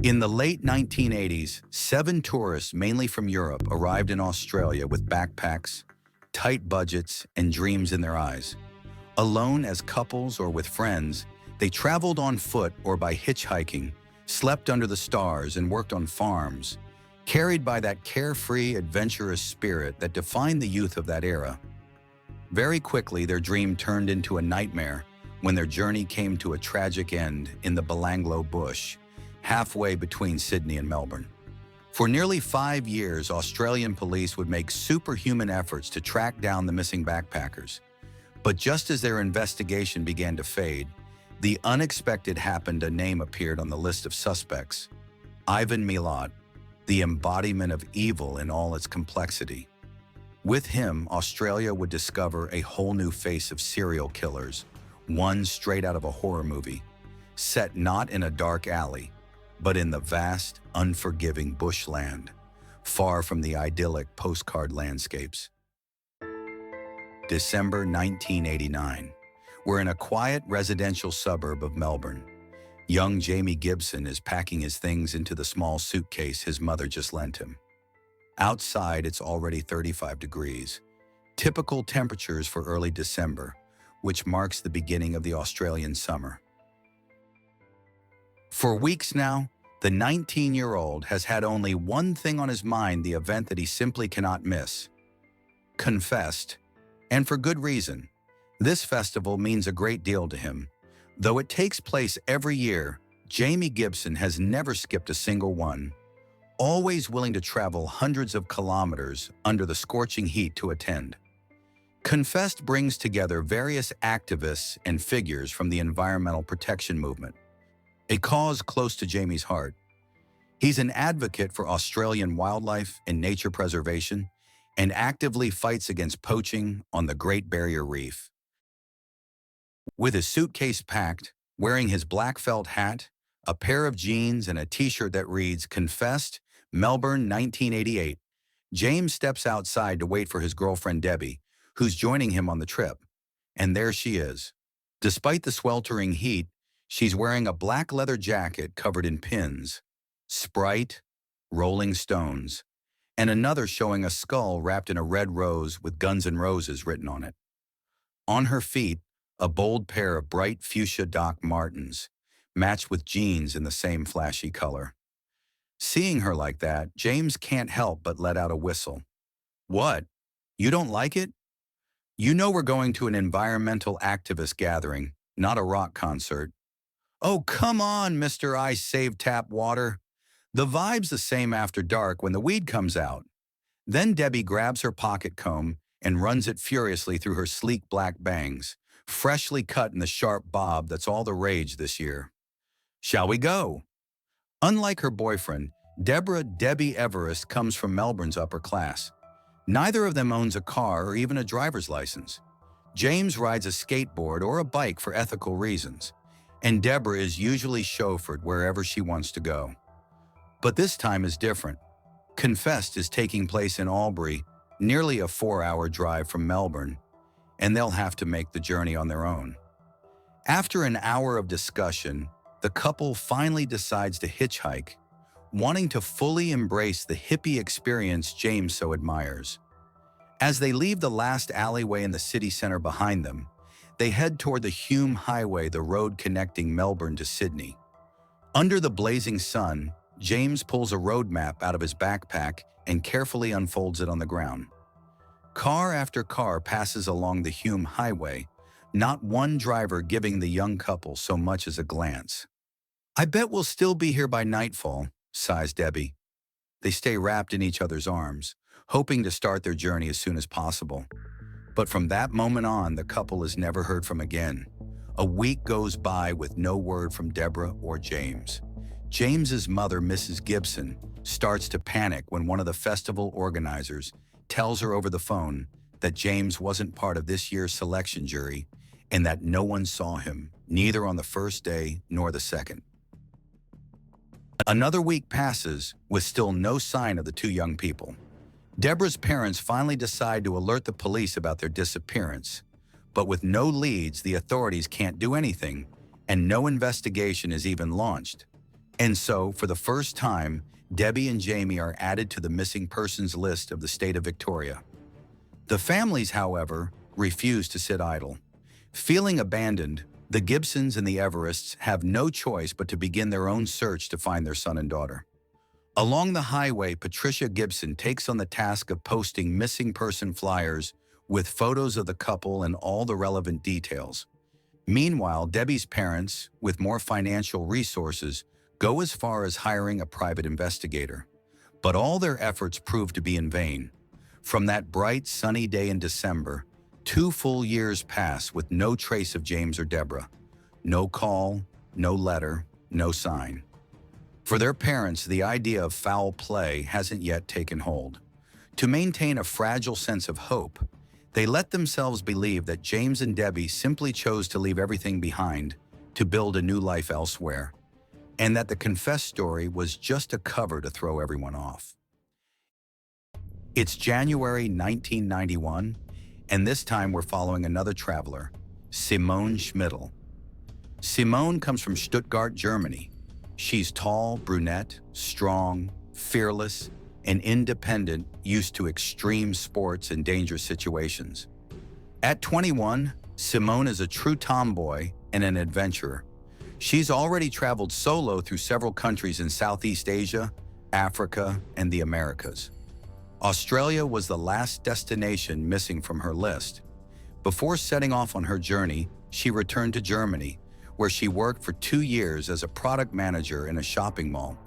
In the late 1980s, 7 tourists, mainly from Europe, arrived in Australia with backpacks, tight budgets, and dreams in their eyes. Alone as couples or with friends, they traveled on foot or by hitchhiking, slept under the stars, and worked on farms, carried by that carefree, adventurous spirit that defined the youth of that era. Very quickly, their dream turned into a nightmare when their journey came to a tragic end in the Belanglo bush, halfway between Sydney and Melbourne. For nearly 5 years, Australian police would make superhuman efforts to track down the missing backpackers. But just as their investigation began to fade, the unexpected happened. A name appeared on the list of suspects: Ivan Milat, the embodiment of evil in all its complexity. With him, Australia would discover a whole new face of serial killers, one straight out of a horror movie, set not in a dark alley, but in the vast, unforgiving bushland, far from the idyllic postcard landscapes. December 1989. We're in a quiet residential suburb of Melbourne. Young Jamie Gibson is packing his things into the small suitcase his mother just lent him. Outside, it's already 35 degrees, typical temperatures for early December, which marks the beginning of the Australian summer. For weeks now, the 19-year-old has had only one thing on his mind: the event that he simply cannot miss. Confessed, and for good reason. This festival means a great deal to him. Though it takes place every year, Jamie Gibson has never skipped a single one, always willing to travel hundreds of kilometers under the scorching heat to attend. Confessed brings together various activists and figures from the environmental protection movement, a cause close to Jamie's heart. He's an advocate for Australian wildlife and nature preservation, and actively fights against poaching on the Great Barrier Reef. With his suitcase packed, wearing his black felt hat, a pair of jeans, and a t-shirt that reads "Confessed, Melbourne 1988, James steps outside to wait for his girlfriend Debbie, who's joining him on the trip. And there she is. Despite the sweltering heat, she's wearing a black leather jacket covered in pins, Sprite, Rolling Stones, and another showing a skull wrapped in a red rose with Guns N' Roses written on it. On her feet, a bold pair of bright fuchsia Doc Martens, matched with jeans in the same flashy color. Seeing her like that, James can't help but let out a whistle. "What? You don't like it? You know we're going to an environmental activist gathering, not a rock concert." "Oh, come on, Mr. I Save Tap Water. The vibe's the same after dark when the weed comes out." Then Debbie grabs her pocket comb and runs it furiously through her sleek black bangs, freshly cut in the sharp bob that's all the rage this year. "Shall we go?" Unlike her boyfriend, Debbie Everest comes from Melbourne's upper class. Neither of them owns a car or even a driver's license. James rides a skateboard or a bike for ethical reasons, and Deborah is usually chauffeured wherever she wants to go. But this time is different. Confessed is taking place in Albury, nearly a 4-hour drive from Melbourne, and they'll have to make the journey on their own. After an hour of discussion, the couple finally decides to hitchhike, wanting to fully embrace the hippie experience James so admires. As they leave the last alleyway in the city center behind them, they head toward the Hume Highway, the road connecting Melbourne to Sydney. Under the blazing sun, James pulls a road map out of his backpack and carefully unfolds it on the ground. Car after car passes along the Hume Highway, not one driver giving the young couple so much as a glance. "I bet we'll still be here by nightfall," sighs Debbie. They stay wrapped in each other's arms, hoping to start their journey as soon as possible. But from that moment on, the couple is never heard from again. A week goes by with no word from Deborah or James. James's mother, Mrs. Gibson, starts to panic when one of the festival organizers tells her over the phone that James wasn't part of this year's selection jury and that no one saw him, neither on the first day nor the second. Another week passes with still no sign of the two young people. Deborah's parents finally decide to alert the police about their disappearance, but with no leads, the authorities can't do anything, and no investigation is even launched. And so, for the first time, Debbie and Jamie are added to the missing persons list of the state of Victoria. The families, however, refuse to sit idle. Feeling abandoned, the Gibsons and the Everests have no choice but to begin their own search to find their son and daughter. Along the highway, Patricia Gibson takes on the task of posting missing person flyers with photos of the couple and all the relevant details. Meanwhile, Debbie's parents, with more financial resources, go as far as hiring a private investigator. But all their efforts prove to be in vain. From that bright, sunny day in December, 2 full years pass with no trace of James or Deborah. No call, no letter, no sign. For their parents, the idea of foul play hasn't yet taken hold. To maintain a fragile sense of hope, they let themselves believe that James and Debbie simply chose to leave everything behind to build a new life elsewhere, and that the confessed story was just a cover to throw everyone off. It's January 1991, and this time we're following another traveler, Simone Schmidl. Simone comes from Stuttgart, Germany. She's tall, brunette, strong, fearless, and independent, used to extreme sports and dangerous situations. At 21, Simone is a true tomboy and an adventurer. She's already traveled solo through several countries in Southeast Asia, Africa, and the Americas. Australia was the last destination missing from her list. Before setting off on her journey, she returned to Germany, where she worked for 2 years as a product manager in a shopping mall.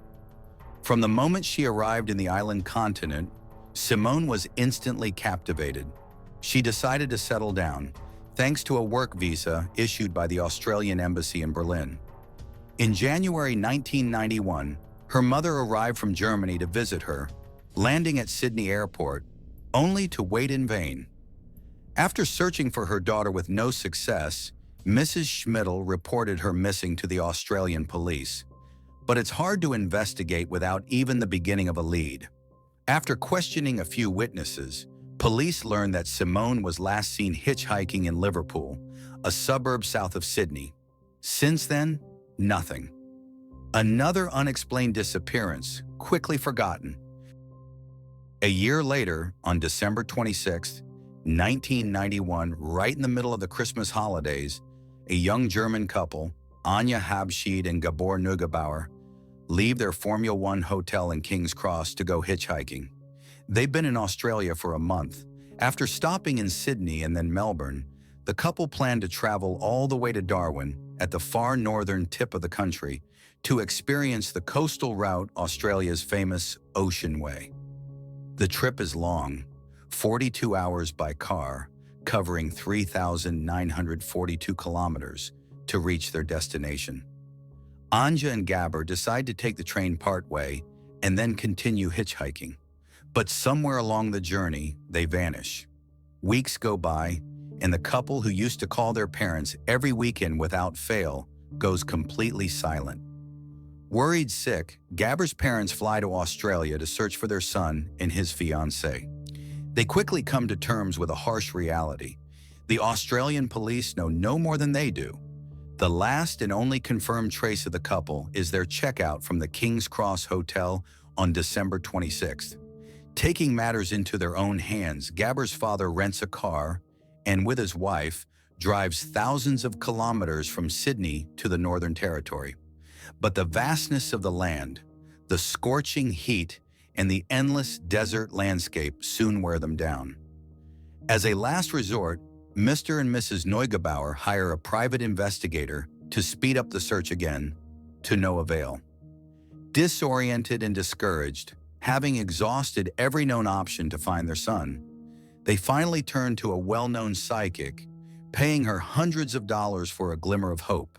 From the moment she arrived in the island continent, Simone was instantly captivated. She decided to settle down, thanks to a work visa issued by the Australian Embassy in Berlin. In January 1991, her mother arrived from Germany to visit her, landing at Sydney Airport, only to wait in vain. After searching for her daughter with no success, Mrs. Schmidl reported her missing to the Australian police. But it's hard to investigate without even the beginning of a lead. After questioning a few witnesses, police learned that Simone was last seen hitchhiking in Liverpool, a suburb south of Sydney. Since then, nothing. Another unexplained disappearance, quickly forgotten. A year later, on December 26, 1991, right in the middle of the Christmas holidays, a young German couple, Anja Habschied and Gabor Neugebauer, leave their Formula One hotel in King's Cross to go hitchhiking. They've been in Australia for a month. After stopping in Sydney and then Melbourne, the couple planned to travel all the way to Darwin, at the far northern tip of the country, to experience the coastal route Australia's famous Ocean Way. The trip is long, 42 hours by car, covering 3,942 kilometers to reach their destination. Anja and Gabor decide to take the train partway and then continue hitchhiking. But somewhere along the journey, they vanish. Weeks go by, and the couple who used to call their parents every weekend without fail goes completely silent. Worried sick, Gabor's parents fly to Australia to search for their son and his fiancée. They quickly come to terms with a harsh reality. The Australian police know no more than they do. The last and only confirmed trace of the couple is their checkout from the King's Cross Hotel on December 26th. Taking matters into their own hands, Gabor's father rents a car and, with his wife, drives thousands of kilometers from Sydney to the Northern Territory. But the vastness of the land, the scorching heat, and the endless desert landscape soon wear them down. As a last resort, Mr. and Mrs. Neugebauer hire a private investigator to speed up the search again, to no avail. Disoriented and discouraged, having exhausted every known option to find their son, they finally turn to a well-known psychic, paying her hundreds of dollars for a glimmer of hope.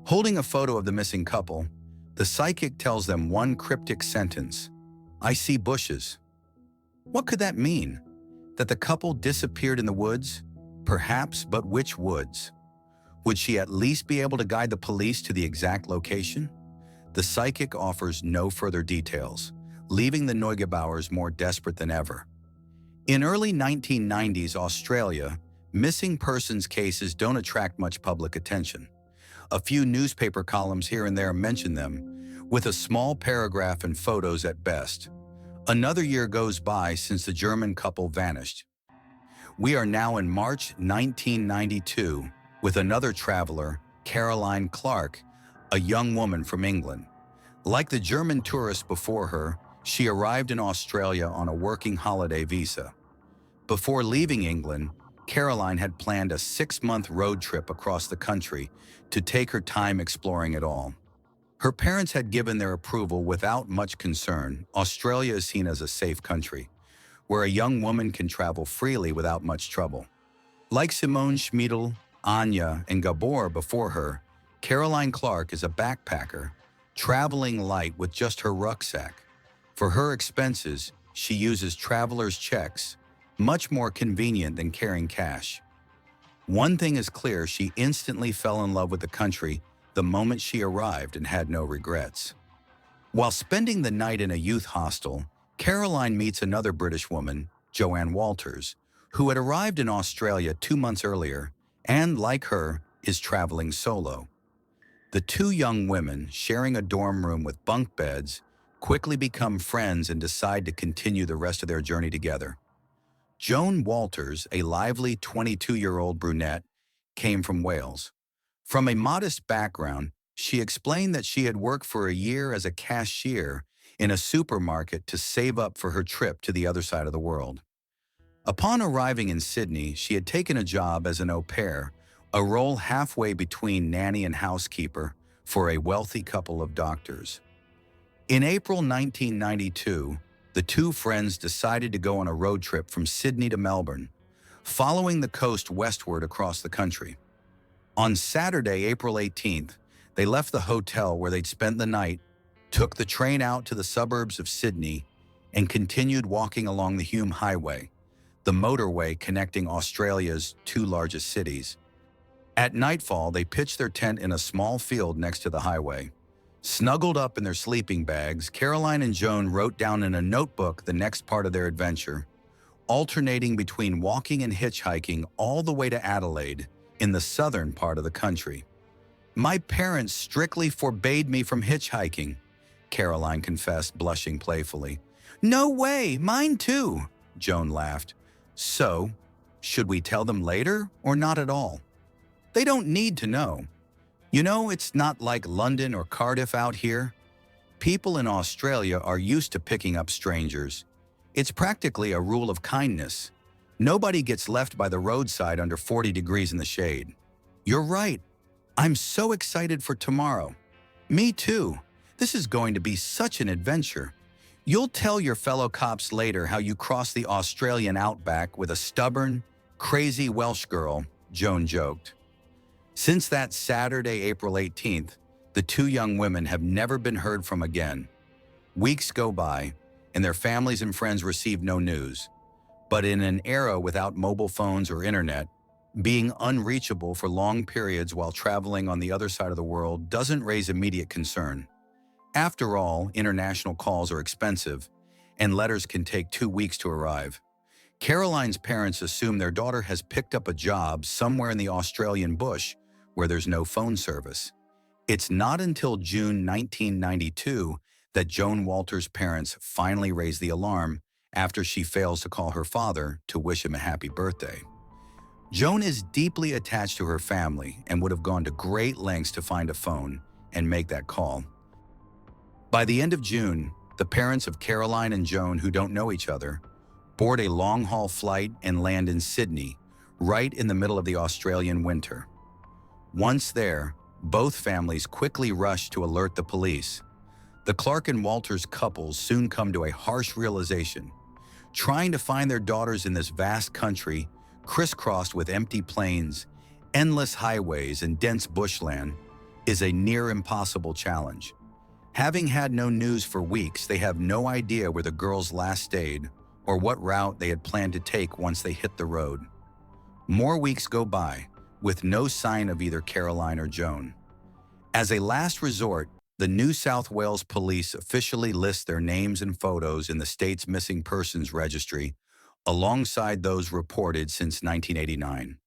Holding a photo of the missing couple, the psychic tells them one cryptic sentence: "I see bushes." What could that mean? That the couple disappeared in the woods? Perhaps, but which woods? Would she at least be able to guide the police to the exact location? The psychic offers no further details, leaving the Neugebauers more desperate than ever. In early 1990s Australia, missing persons cases don't attract much public attention. A few newspaper columns here and there mention them, with a small paragraph and photos at best. Another year goes by since the German couple vanished. We are now in March 1992 with another traveler, Caroline Clark, a young woman from England. Like the German tourists before her, she arrived in Australia on a working holiday visa. Before leaving England, Caroline had planned a 6-month road trip across the country to take her time exploring it all. Her parents had given their approval without much concern. Australia is seen as a safe country, where a young woman can travel freely without much trouble. Like Simone Schmidl, Anya, and Gabor before her, Caroline Clark is a backpacker, traveling light with just her rucksack. For her expenses, she uses traveler's checks, much more convenient than carrying cash. One thing is clear, she instantly fell in love with the country the moment she arrived and had no regrets. While spending the night in a youth hostel, Caroline meets another British woman, Joanne Walters, who had arrived in Australia 2 months earlier and, like her, is traveling solo. The two young women, sharing a dorm room with bunk beds, quickly become friends and decide to continue the rest of their journey together. Joan Walters, a lively 22-year-old brunette, came from Wales. From a modest background, she explained that she had worked for a year as a cashier in a supermarket to save up for her trip to the other side of the world. Upon arriving in Sydney, she had taken a job as an au pair, a role halfway between nanny and housekeeper for a wealthy couple of doctors. In April 1992, the two friends decided to go on a road trip from Sydney to Melbourne, following the coast westward across the country. On Saturday, April 18th, they left the hotel where they'd spent the night, took the train out to the suburbs of Sydney, and continued walking along the Hume Highway, the motorway connecting Australia's two largest cities. At nightfall, they pitched their tent in a small field next to the highway. Snuggled up in their sleeping bags, Caroline and Joan wrote down in a notebook the next part of their adventure, alternating between walking and hitchhiking all the way to Adelaide, in the southern part of the country. "My parents strictly forbade me from hitchhiking," Caroline confessed, blushing playfully. "No way, mine too," Joan laughed. "So, should we tell them later or not at all? They don't need to know. You know, it's not like London or Cardiff out here. People in Australia are used to picking up strangers. It's practically a rule of kindness. Nobody gets left by the roadside under 40 degrees in the shade." "You're right. I'm so excited for tomorrow." "Me too. This is going to be such an adventure. You'll tell your fellow cops later how you crossed the Australian outback with a stubborn, crazy Welsh girl," Joan joked. Since that Saturday, April 18th, the two young women have never been heard from again. Weeks go by, and their families and friends receive no news. But in an era without mobile phones or internet, being unreachable for long periods while traveling on the other side of the world doesn't raise immediate concern. After all, international calls are expensive, and letters can take 2 weeks to arrive. Caroline's parents assume their daughter has picked up a job somewhere in the Australian bush where there's no phone service. It's not until June 1992 that Joan Walters' parents finally raise the alarm after she fails to call her father to wish him a happy birthday. Joan is deeply attached to her family and would have gone to great lengths to find a phone and make that call. By the end of June, the parents of Caroline and Joan, who don't know each other, board a long-haul flight and land in Sydney, right in the middle of the Australian winter. Once there, both families quickly rush to alert the police. The Clark and Walters couples soon come to a harsh realization. Trying to find their daughters in this vast country, crisscrossed with empty plains, endless highways, and dense bushland, is a near impossible challenge. Having had no news for weeks, they have no idea where the girls last stayed or what route they had planned to take once they hit the road. More weeks go by, with no sign of either Caroline or Joan. As a last resort, the New South Wales Police officially list their names and photos in the state's missing persons registry, alongside those reported since 1989.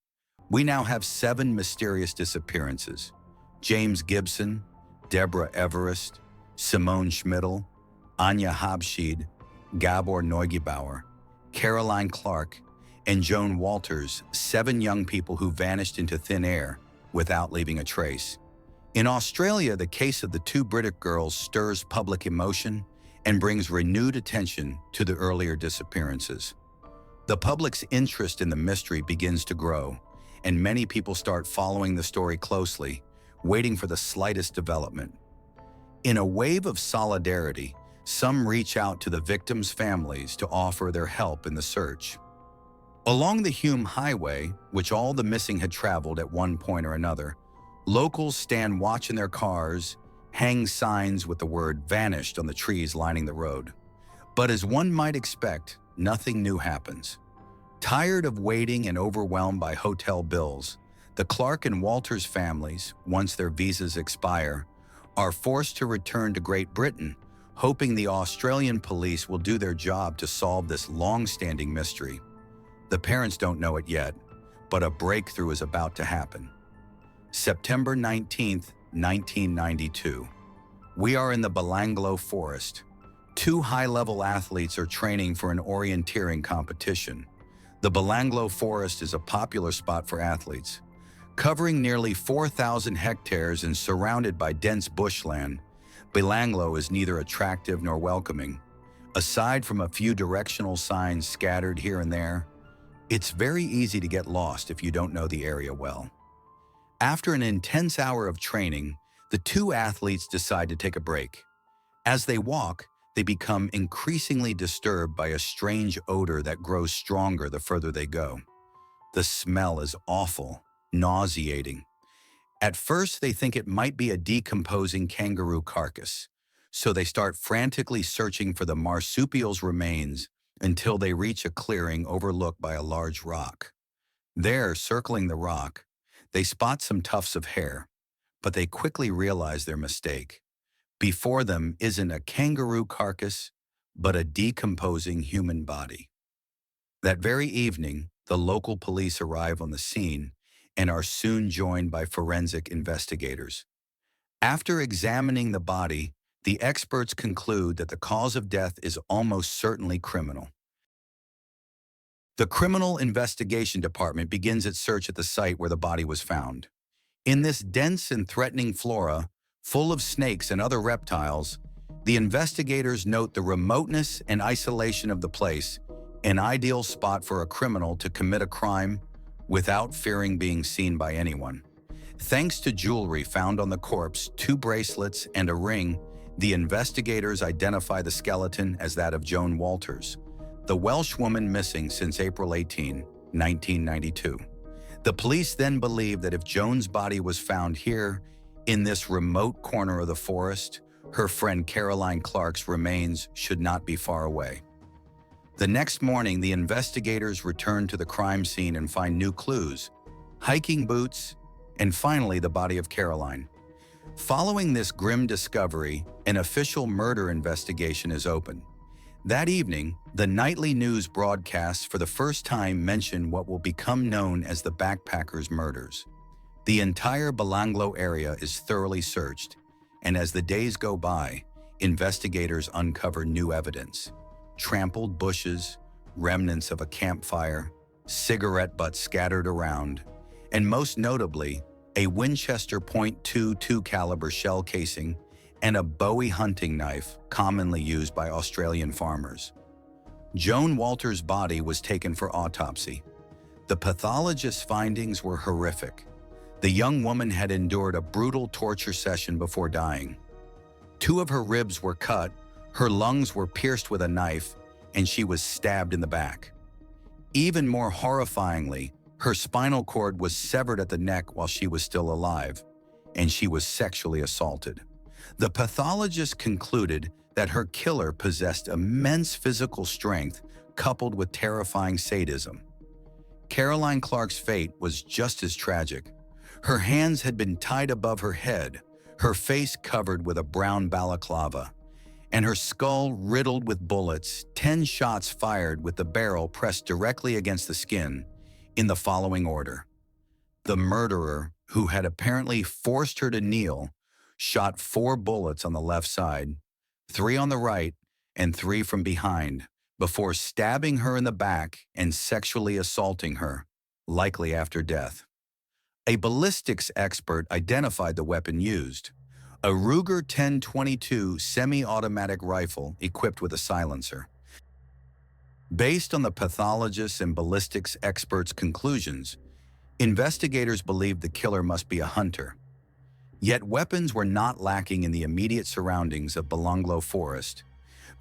We now have 7 mysterious disappearances. James Gibson, Deborah Everest, Simone Schmidl, Anya Habschied, Gabor Neugebauer, Caroline Clark, and Joan Walters, 7 young people who vanished into thin air without leaving a trace. In Australia, the case of the 2 British girls stirs public emotion and brings renewed attention to the earlier disappearances. The public's interest in the mystery begins to grow, and many people start following the story closely, waiting for the slightest development. In a wave of solidarity, some reach out to the victims' families to offer their help in the search. Along the Hume Highway, which all the missing had traveled at one point or another, locals stand watch in their cars, hang signs with the word "vanished" on the trees lining the road. But as one might expect, nothing new happens. Tired of waiting and overwhelmed by hotel bills, the Clark and Walters families, once their visas expire, are forced to return to Great Britain, hoping the Australian police will do their job to solve this long-standing mystery. The parents don't know it yet, but a breakthrough is about to happen. September 19, 1992. We are in the Belanglo Forest. 2 high-level athletes are training for an orienteering competition. The Belanglo Forest is a popular spot for athletes. Covering nearly 4,000 hectares and surrounded by dense bushland, Belanglo is neither attractive nor welcoming. Aside from a few directional signs scattered here and there, it's very easy to get lost if you don't know the area well. After an intense hour of training, the 2 athletes decide to take a break. As they walk, they become increasingly disturbed by a strange odor that grows stronger the further they go. The smell is awful, nauseating. At first, they think it might be a decomposing kangaroo carcass, so they start frantically searching for the marsupial's remains until they reach a clearing overlooked by a large rock. There, circling the rock, they spot some tufts of hair, but they quickly realize their mistake. Before them isn't a kangaroo carcass, but a decomposing human body. That very evening, the local police arrive on the scene and are soon joined by forensic investigators. After examining the body, the experts conclude that the cause of death is almost certainly criminal. The Criminal Investigation Department begins its search at the site where the body was found. In this dense and threatening flora, full of snakes and other reptiles, the investigators note the remoteness and isolation of the place, an ideal spot for a criminal to commit a crime without fearing being seen by anyone. Thanks to jewelry found on the corpse, 2 bracelets, and a ring, the investigators identify the skeleton as that of Joan Walters, the Welsh woman missing since April 18, 1992. The police then believe that if Joan's body was found here, in this remote corner of the forest, her friend Caroline Clark's remains should not be far away. The next morning, the investigators return to the crime scene and find new clues, hiking boots, and finally the body of Caroline. Following this grim discovery, an official murder investigation is opened. That evening, the nightly news broadcasts for the first time mention what will become known as the Backpackers' murders. The entire Belanglo area is thoroughly searched, and as the days go by, investigators uncover new evidence. Trampled bushes, remnants of a campfire, cigarette butts scattered around, and most notably, a Winchester .22 caliber shell casing and a Bowie hunting knife commonly used by Australian farmers. Joan Walters' body was taken for autopsy. The pathologist's findings were horrific. The young woman had endured a brutal torture session before dying. 2 of her ribs were cut, her lungs were pierced with a knife, and she was stabbed in the back. Even more horrifyingly, her spinal cord was severed at the neck while she was still alive, and she was sexually assaulted. The pathologist concluded that her killer possessed immense physical strength coupled with terrifying sadism. Caroline Clark's fate was just as tragic. Her hands had been tied above her head, her face covered with a brown balaclava, and her skull riddled with bullets, 10 shots fired with the barrel pressed directly against the skin, in the following order. The murderer, who had apparently forced her to kneel, shot 4 bullets on the left side, 3 on the right, and 3 from behind, before stabbing her in the back and sexually assaulting her, likely after death. A ballistics expert identified the weapon used, a Ruger 10-22 semi-automatic rifle equipped with a silencer. Based on the pathologist's and ballistics experts' conclusions, investigators believed the killer must be a hunter. Yet weapons were not lacking in the immediate surroundings of Belanglo Forest.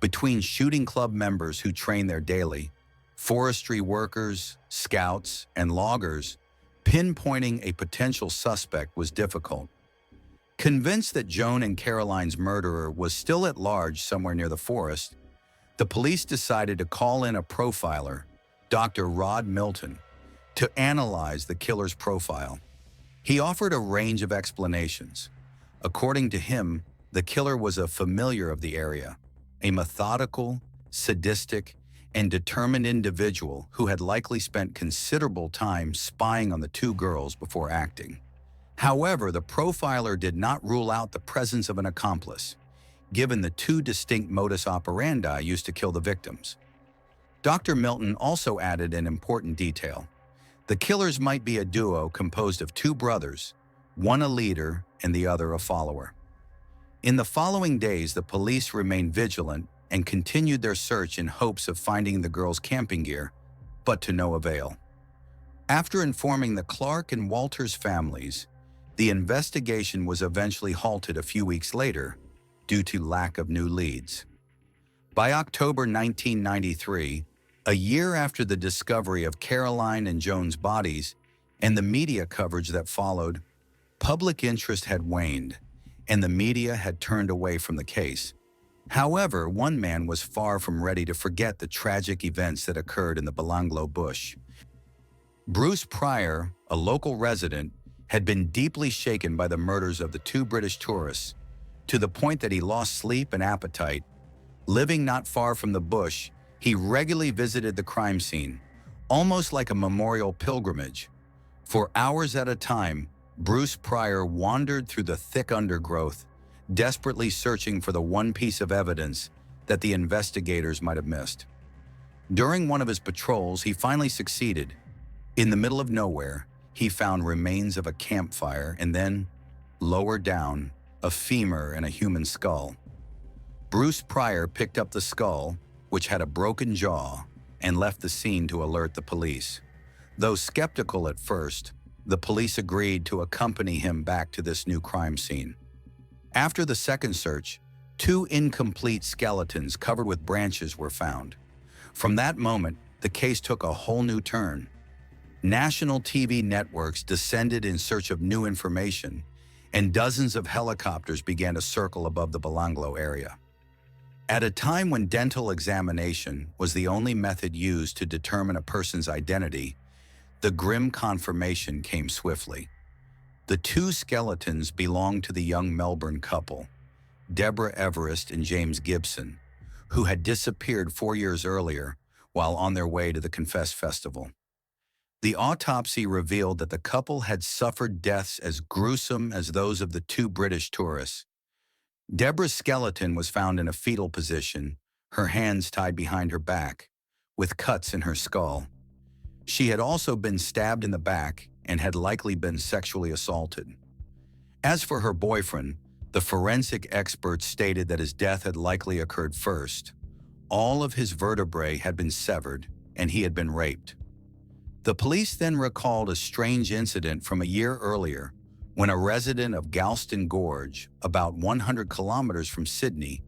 Between shooting club members who train there daily, forestry workers, scouts, and loggers, pinpointing a potential suspect was difficult. Convinced that Joan and Caroline's murderer was still at large somewhere near the forest, the police decided to call in a profiler, Dr. Rod Milton, to analyze the killer's profile. He offered a range of explanations. According to him, the killer was a familiar of the area, a methodical, sadistic, and determined individual who had likely spent considerable time spying on the 2 girls before acting. However, the profiler did not rule out the presence of an accomplice, given the 2 distinct modus operandi used to kill the victims. Dr. Milton also added an important detail. The killers might be a duo composed of 2 brothers, one a leader and the other a follower. In the following days, the police remained vigilant and continued their search in hopes of finding the girls' camping gear, but to no avail. After informing the Clark and Walters families, the investigation was eventually halted a few weeks later due to lack of new leads. By October 1993, a year after the discovery of Caroline and Joan's bodies and the media coverage that followed, public interest had waned, and the media had turned away from the case. However, one man was far from ready to forget the tragic events that occurred in the Belanglo bush. Bruce Pryor, a local resident, had been deeply shaken by the murders of the 2 British tourists, to the point that he lost sleep and appetite. Living not far from the bush, he regularly visited the crime scene, almost like a memorial pilgrimage. For hours at a time, Bruce Pryor wandered through the thick undergrowth, desperately searching for the one piece of evidence that the investigators might have missed. During one of his patrols, he finally succeeded. In the middle of nowhere, he found remains of a campfire and then, lower down, a femur and a human skull. Bruce Pryor picked up the skull, which had a broken jaw, and left the scene to alert the police. Though skeptical at first, the police agreed to accompany him back to this new crime scene. After the second search, 2 incomplete skeletons covered with branches were found. From that moment, the case took a whole new turn. National TV networks descended in search of new information, and dozens of helicopters began to circle above the Belanglo area. At a time when dental examination was the only method used to determine a person's identity, the grim confirmation came swiftly. The 2 skeletons belonged to the young Melbourne couple, Deborah Everest and James Gibson, who had disappeared 4 years earlier while on their way to the Confess Festival. The autopsy revealed that the couple had suffered deaths as gruesome as those of the 2 British tourists. Deborah's skeleton was found in a fetal position, her hands tied behind her back, with cuts in her skull. She had also been stabbed in the back and had likely been sexually assaulted. As for her boyfriend, the forensic experts stated that his death had likely occurred first. All of his vertebrae had been severed, and he had been raped. The police then recalled a strange incident from a year earlier when a resident of Galston Gorge, about 100 kilometers from Sydney,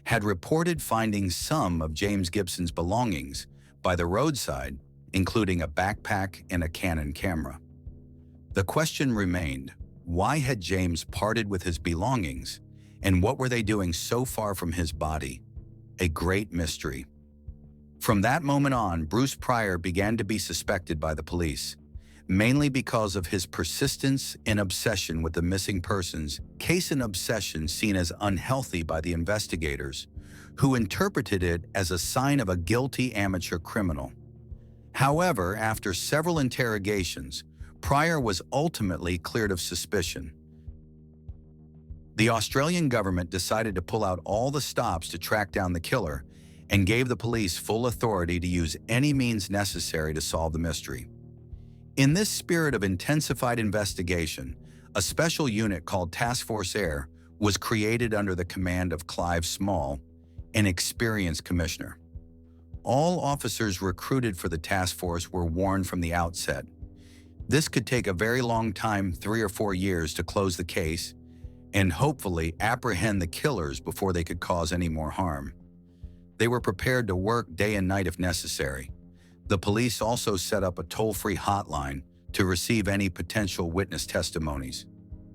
had reported finding some of James Gibson's belongings by the roadside, including a backpack and a Canon camera. The question remained, why had James parted with his belongings, and what were they doing so far from his body? A great mystery. From that moment on, Bruce Pryor began to be suspected by the police, mainly because of his persistence and obsession with the missing persons case, an obsession seen as unhealthy by the investigators, who interpreted it as a sign of a guilty amateur criminal. However, after several interrogations, Pryor was ultimately cleared of suspicion. The Australian government decided to pull out all the stops to track down the killer and gave the police full authority to use any means necessary to solve the mystery. In this spirit of intensified investigation, a special unit called Task Force Air was created under the command of Clive Small, an experienced commissioner. All officers recruited for the task force were warned from the outset. This could take a very long time, 3 or 4 years, to close the case and hopefully apprehend the killers before they could cause any more harm. They were prepared to work day and night if necessary. The police also set up a toll-free hotline to receive any potential witness testimonies.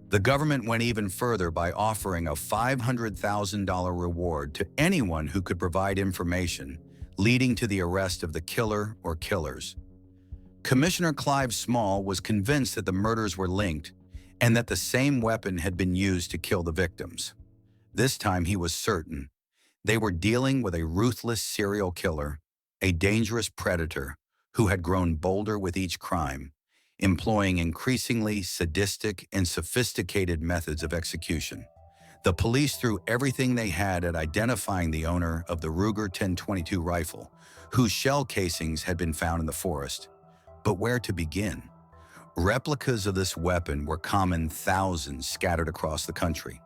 The government went even further by offering a $500,000 reward to anyone who could provide information leading to the arrest of the killer or killers. Commissioner Clive Small was convinced that the murders were linked and that the same weapon had been used to kill the victims. This time he was certain. They were dealing with a ruthless serial killer, a dangerous predator who had grown bolder with each crime, employing increasingly sadistic and sophisticated methods of execution. The police threw everything they had at identifying the owner of the Ruger 1022 rifle, whose shell casings had been found in the forest. But where to begin? Replicas of this weapon were common, thousands scattered across the country.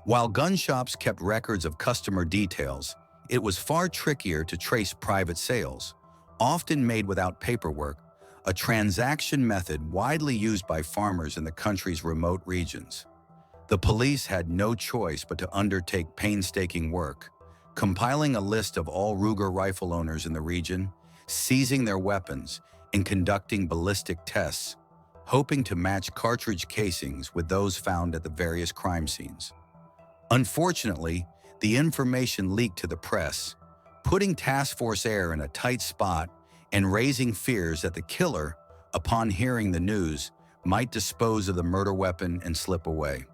While gun shops kept records of customer details, it was far trickier to trace private sales, often made without paperwork, a transaction method widely used by farmers in the country's remote regions. The police had no choice but to undertake painstaking work, compiling a list of all Ruger rifle owners in the region, seizing their weapons, and conducting ballistic tests, hoping to match cartridge casings with those found at the various crime scenes. Unfortunately, the information leaked to the press, putting Task Force Air in a tight spot and raising fears that the killer, upon hearing the news, might dispose of the murder weapon and slip away.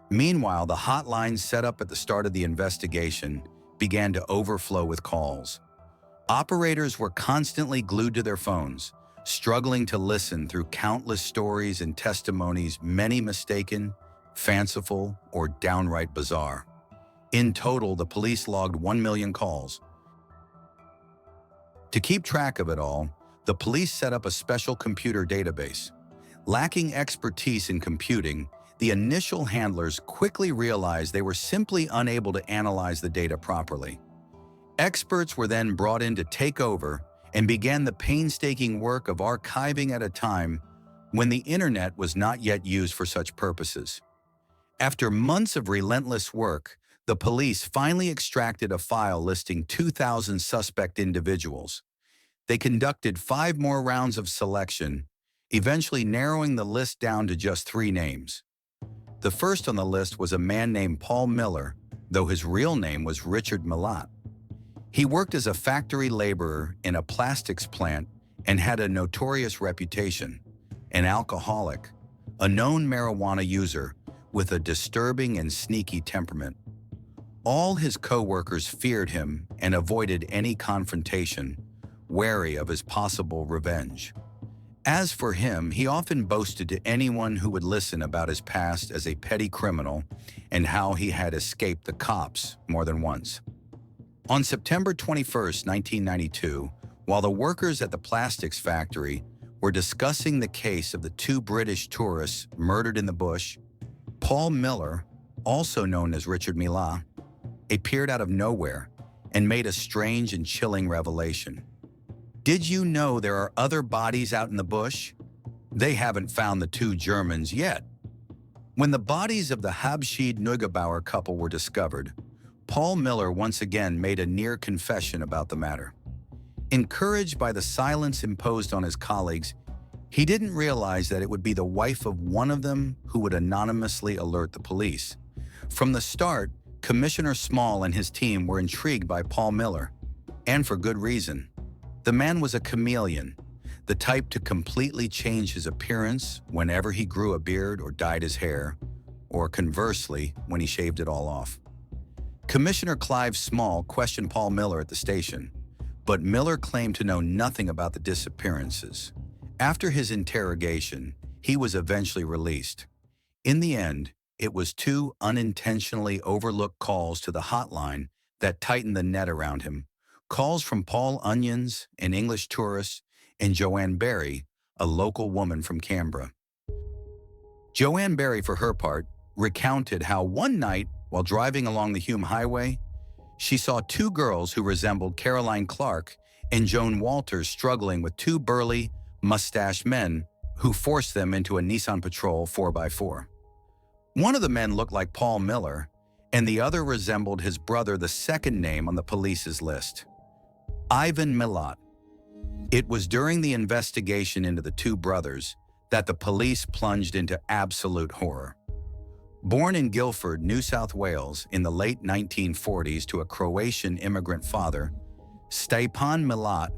Meanwhile, the hotline set up at the start of the investigation began to overflow with calls. Operators were constantly glued to their phones, struggling to listen through countless stories and testimonies, many mistaken, fanciful, or downright bizarre. In total, the police logged 1 million calls. To keep track of it all, the police set up a special computer database. Lacking expertise in computing, the initial handlers quickly realized they were simply unable to analyze the data properly. Experts were then brought in to take over and began the painstaking work of archiving at a time when the internet was not yet used for such purposes. After months of relentless work, the police finally extracted a file listing 2,000 suspect individuals. They conducted 5 more rounds of selection, eventually narrowing the list down to just 3 names. The first on the list was a man named Paul Miller, though his real name was Richard Milat. He worked as a factory laborer in a plastics plant and had a notorious reputation, an alcoholic, a known marijuana user with a disturbing and sneaky temperament. All his co-workers feared him and avoided any confrontation, wary of his possible revenge. As for him, he often boasted to anyone who would listen about his past as a petty criminal and how he had escaped the cops more than once. On September 21, 1992, while the workers at the plastics factory were discussing the case of the 2 British tourists murdered in the bush, Paul Miller, also known as Richard Milat, appeared out of nowhere and made a strange and chilling revelation. Did you know there are other bodies out in the bush? They haven't found the 2 Germans yet. When the bodies of the Habschied Neugebauer couple were discovered, Paul Miller once again made a near confession about the matter. Encouraged by the silence imposed on his colleagues, he didn't realize that it would be the wife of one of them who would anonymously alert the police. From the start, Commissioner Small and his team were intrigued by Paul Miller, and for good reason. The man was a chameleon, the type to completely change his appearance whenever he grew a beard or dyed his hair, or conversely, when he shaved it all off. Commissioner Clive Small questioned Paul Miller at the station, but Miller claimed to know nothing about the disappearances. After his interrogation, he was eventually released. In the end, it was two unintentionally overlooked calls to the hotline that tightened the net around him. Calls from Paul Onions, an English tourist, and Joanne Barry, a local woman from Canberra. Joanne Barry, for her part, recounted how one night, while driving along the Hume Highway, she saw two girls who resembled Caroline Clark and Joan Walters struggling with two burly, mustached men who forced them into a Nissan Patrol 4x4. One of the men looked like Paul Miller, and the other resembled his brother, the second name on the police's list, Ivan Milat. It was during the investigation into the two brothers that the police plunged into absolute horror. Born in Guildford, New South Wales in the late 1940s to a Croatian immigrant father, Stepan Milat,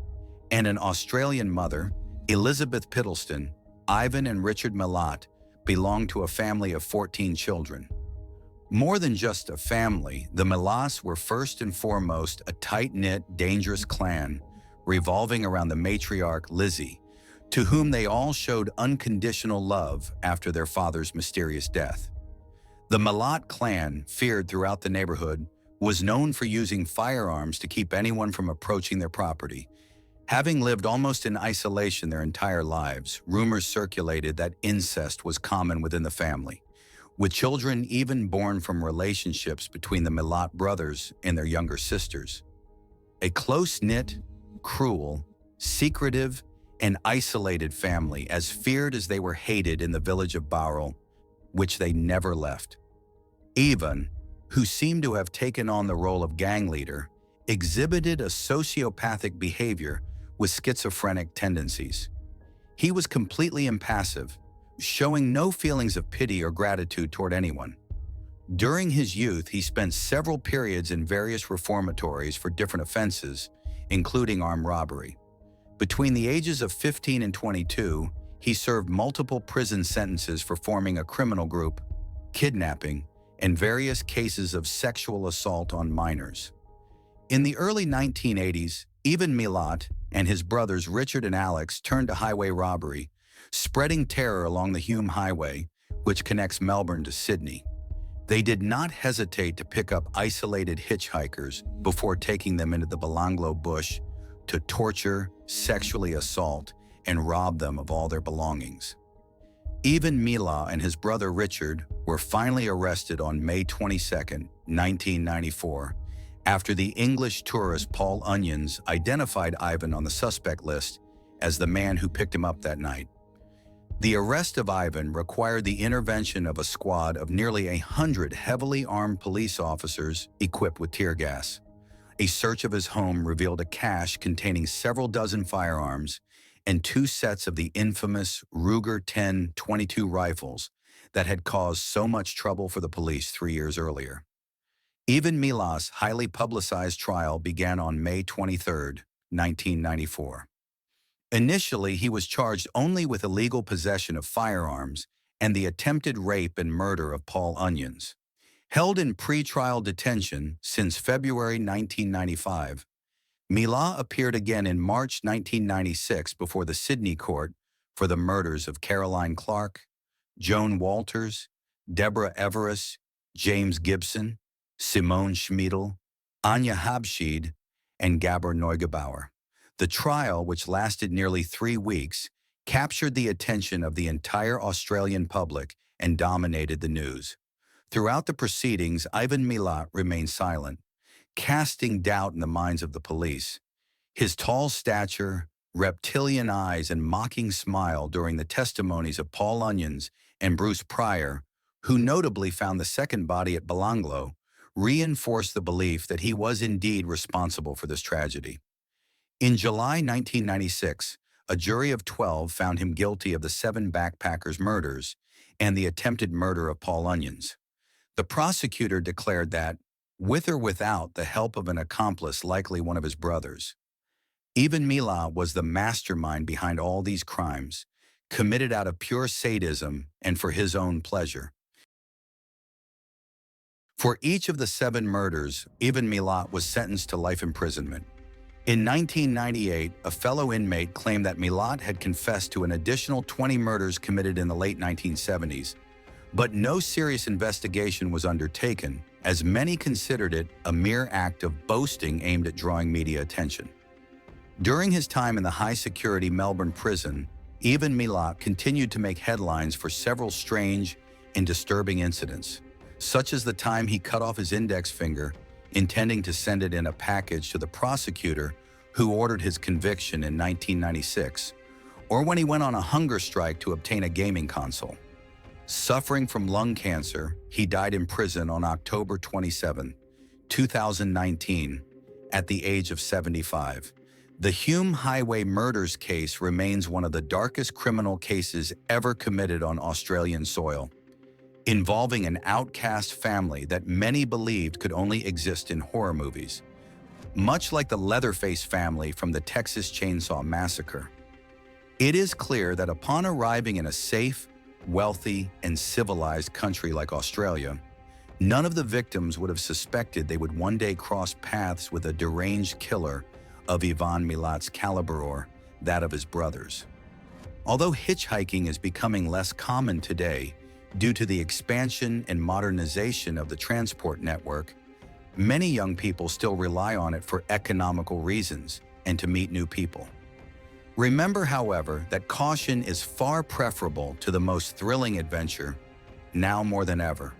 and an Australian mother, Elizabeth Piddleston, Ivan and Richard Milat belonged to a family of 14 children. More than just a family, the Milats were first and foremost a tight-knit, dangerous clan revolving around the matriarch Lizzie, to whom they all showed unconditional love after their father's mysterious death. The Milat clan, feared throughout the neighborhood, was known for using firearms to keep anyone from approaching their property. Having lived almost in isolation their entire lives, rumors circulated that incest was common within the family, with children even born from relationships between the Milat brothers and their younger sisters. A close-knit, cruel, secretive, and isolated family, as feared as they were hated in the village of Bowral, which they never left. Ivan, who seemed to have taken on the role of gang leader, exhibited a sociopathic behavior with schizophrenic tendencies. He was completely impassive, showing no feelings of pity or gratitude toward anyone. During his youth, he spent several periods in various reformatories for different offenses, including armed robbery. Between the ages of 15 and 22, he served multiple prison sentences for forming a criminal group, kidnapping, and various cases of sexual assault on minors. In the early 1980s, Ivan Milat and his brothers Richard and Alex turned to highway robbery, spreading terror along the Hume Highway, which connects Melbourne to Sydney. They did not hesitate to pick up isolated hitchhikers before taking them into the Belanglo bush to torture, sexually assault, and rob them of all their belongings. Ivan Milat and his brother Richard were finally arrested on May 22, 1994, after the English tourist Paul Onions identified Ivan on the suspect list as the man who picked him up that night. The arrest of Ivan required the intervention of a squad of nearly 100 heavily armed police officers equipped with tear gas. A search of his home revealed a cache containing several dozen firearms and two sets of the infamous Ruger 10-22 rifles that had caused so much trouble for the police 3 years earlier. Ivan Milat's highly publicized trial began on May 23, 1994. Initially, he was charged only with illegal possession of firearms and the attempted rape and murder of Paul Onions. Held in pre-trial detention since February 1995, Milat appeared again in March 1996 before the Sydney court for the murders of Caroline Clark, Joan Walters, Deborah Everest, James Gibson, Simone Schmidl, Anya Habschied, and Gabor Neugebauer. The trial, which lasted nearly 3 weeks, captured the attention of the entire Australian public and dominated the news. Throughout the proceedings, Ivan Milat remained silent, casting doubt in the minds of the police. His tall stature, reptilian eyes, and mocking smile during the testimonies of Paul Onions and Bruce Pryor, who notably found the second body at Belanglo, reinforced the belief that he was indeed responsible for this tragedy. In July 1996, a jury of 12 found him guilty of the 7 backpackers' murders and the attempted murder of Paul Onions. The prosecutor declared that, with or without the help of an accomplice, likely one of his brothers, Ivan Milat was the mastermind behind all these crimes, committed out of pure sadism and for his own pleasure. For each of the 7 murders, Ivan Milat was sentenced to life imprisonment. In 1998, a fellow inmate claimed that Milat had confessed to an additional 20 murders committed in the late 1970s, but no serious investigation was undertaken, as many considered it a mere act of boasting aimed at drawing media attention. During his time in the high-security Melbourne prison, even Milat continued to make headlines for several strange and disturbing incidents, such as the time he cut off his index finger, intending to send it in a package to the prosecutor who ordered his conviction in 1996, or when he went on a hunger strike to obtain a gaming console. Suffering from lung cancer, he died in prison on October 27, 2019, at the age of 75. The Hume Highway murders case remains one of the darkest criminal cases ever committed on Australian soil, involving an outcast family that many believed could only exist in horror movies, much like the Leatherface family from the Texas Chainsaw Massacre. It is clear that upon arriving in a safe, wealthy, and civilized country like Australia, none of the victims would have suspected they would one day cross paths with a deranged killer of Ivan Milat's caliber or that of his brothers. Although hitchhiking is becoming less common today due to the expansion and modernization of the transport network, many young people still rely on it for economical reasons and to meet new people. Remember, however, that caution is far preferable to the most thrilling adventure, now more than ever.